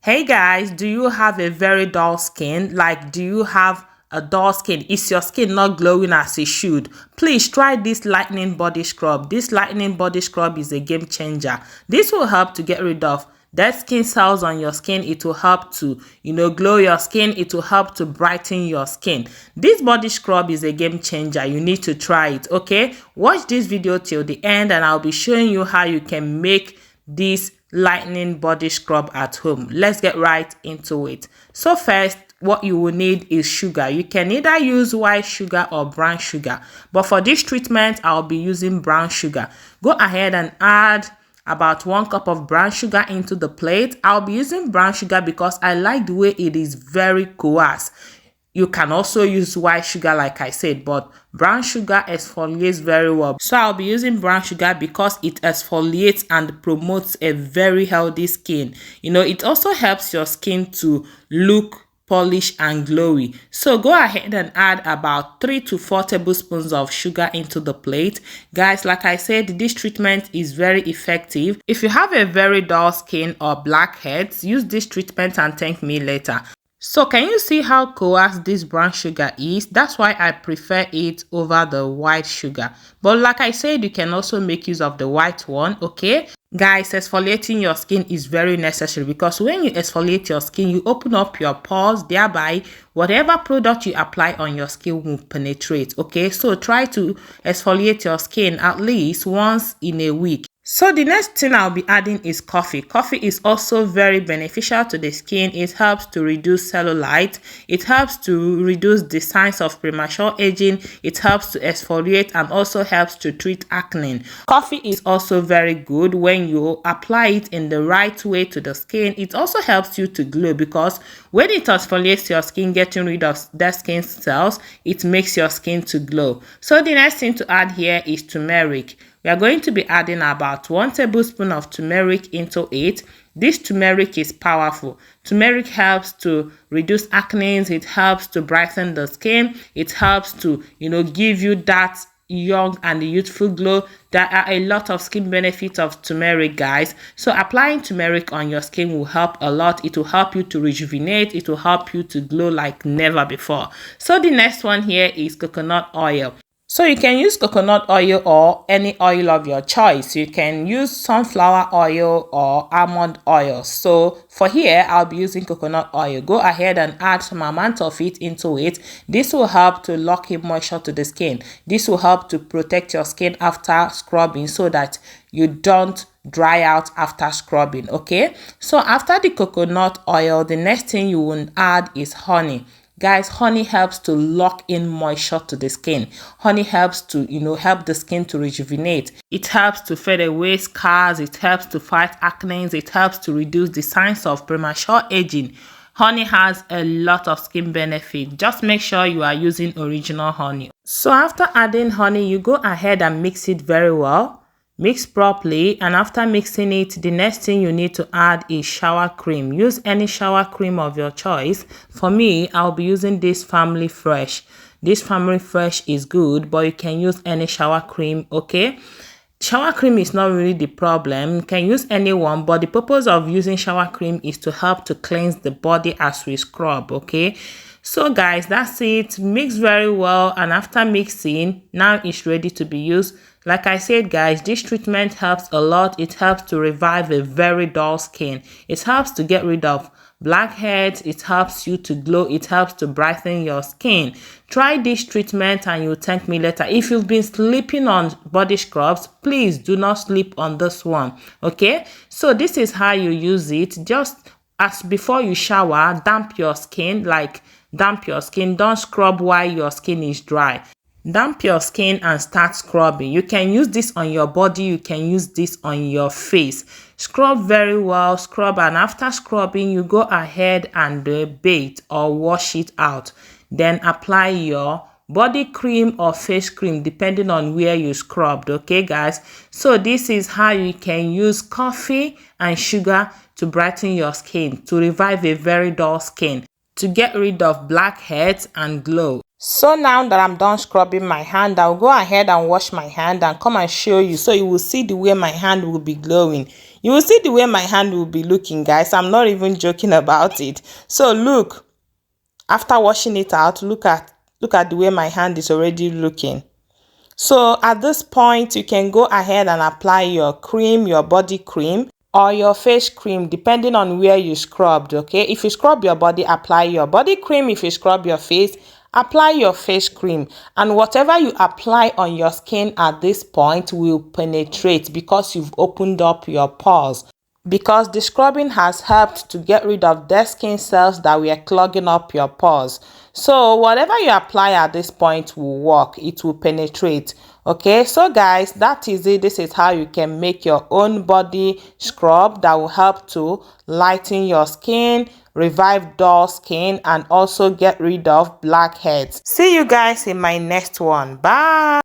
Hey guys, do you have a very dull skin? Like, do you have a dull skin? Is your skin not glowing as it should? Please try this lightning body scrub. This lightning body scrub is a game changer. This will help to get rid of dead skin cells on your skin. It will help to, glow your skin. It will help to brighten your skin. This body scrub is a game changer. You need to try it, okay? Watch this video till the end and I'll be showing you how you can make this lightning body scrub at home. Let's get right into it. So first, what you will need is sugar. You can either use white sugar or brown sugar, but for this treatment I'll be using brown sugar. Go ahead and add about 1 cup of brown sugar into the plate. I'll be using brown sugar because I like the way it is very coarse. You can also use white sugar like I said, but brown sugar exfoliates very well. So I'll be using brown sugar because it exfoliates and promotes a very healthy skin. It also helps your skin to look polished and glowy. So go ahead and add about 3 to 4 tablespoons of sugar into the plate. Guys, like I said, this treatment is very effective. If you have a very dull skin or blackheads, use this treatment and thank me later. So can you see how coarse this brown sugar is? That's why I prefer it over the white sugar. But like I said, you can also make use of the white one, okay? Guys, exfoliating your skin is very necessary because when you exfoliate your skin, you open up your pores, thereby whatever product you apply on your skin will penetrate, okay? So try to exfoliate your skin at least once in a week. So the next thing I'll be adding is coffee. Coffee is also very beneficial to the skin. It helps to reduce cellulite. It helps to reduce the signs of premature aging. It helps to exfoliate and also helps to treat acne. Coffee is also very good when you apply it in the right way to the skin. It also helps you to glow because when it exfoliates your skin, getting rid of dead skin cells, it makes your skin to glow. So the next thing to add here is turmeric. We are going to be adding about 1 tablespoon of turmeric into it. This turmeric is powerful. Turmeric helps to reduce acne. It helps to brighten the skin. It helps to, give you that young and youthful glow. There are a lot of skin benefits of turmeric, guys. So applying turmeric on your skin will help a lot. It will help you to rejuvenate. It will help you to glow like never before. So the next one here is coconut oil. So you can use coconut oil or any oil of your choice. You can use sunflower oil or almond oil. So for here, I'll be using coconut oil. Go ahead and add some amount of it into it. This will help to lock in moisture to the skin. This will help to protect your skin after scrubbing so that you don't dry out after scrubbing, okay? So after the coconut oil, the next thing you will add is honey. Guys, honey helps to lock in moisture to the skin. Honey helps to, help the skin to rejuvenate. It helps to fade away scars. It helps to fight acne. It helps to reduce the signs of premature aging. Honey has a lot of skin benefits. Just make sure you are using original honey. So after adding honey, you go ahead and mix it very well. Mix properly, and after mixing it, the next thing you need to add is shower cream. Use any shower cream of your choice. For me, I'll be using this Family Fresh. This Family Fresh is good, but you can use any shower cream, okay? Shower cream is not really the problem. You can use any one, but the purpose of using shower cream is to help to cleanse the body as we scrub, okay? So guys, that's it. Mix very well, and after mixing, now it's ready to be used. Like I said, guys, this treatment helps a lot. It helps to revive a very dull skin. It helps to get rid of blackheads. It helps you to glow. It helps to brighten your skin. Try this treatment and you'll thank me later. If you've been sleeping on body scrubs, please do not sleep on this one, okay? So this is how you use it. Just as before you shower, damp your skin. Don't scrub while your skin is dry. Damp your skin and start scrubbing. You can use this on your body. You can use this on your face. Scrub very well. Scrub, and after scrubbing, you go ahead and bathe or wash it out. Then apply your body cream or face cream depending on where you scrubbed, okay guys? So this is how you can use coffee and sugar to brighten your skin, to revive a very dull skin, to get rid of blackheads and glow. So now that I'm done scrubbing my hand, I'll go ahead and wash my hand and come and show you, so you will see the way my hand will be glowing. You will see the way my hand will be looking, guys. I'm not even joking about it. So look, after washing it out, look at the way my hand is already looking. So at this point, you can go ahead and apply your cream, your body cream, or your face cream, depending on where you scrubbed. Okay, if you scrub your body, apply your body cream. If you scrub your face, apply your face cream. And whatever you apply on your skin at this point will penetrate because you've opened up your pores. Because the scrubbing has helped to get rid of dead skin cells that were clogging up your pores. So whatever you apply at this point will work. It will penetrate. Okay, so guys, that is it. This is how you can make your own body scrub that will help to lighten your skin, revive dull skin, and also get rid of blackheads. See you guys in my next one. Bye.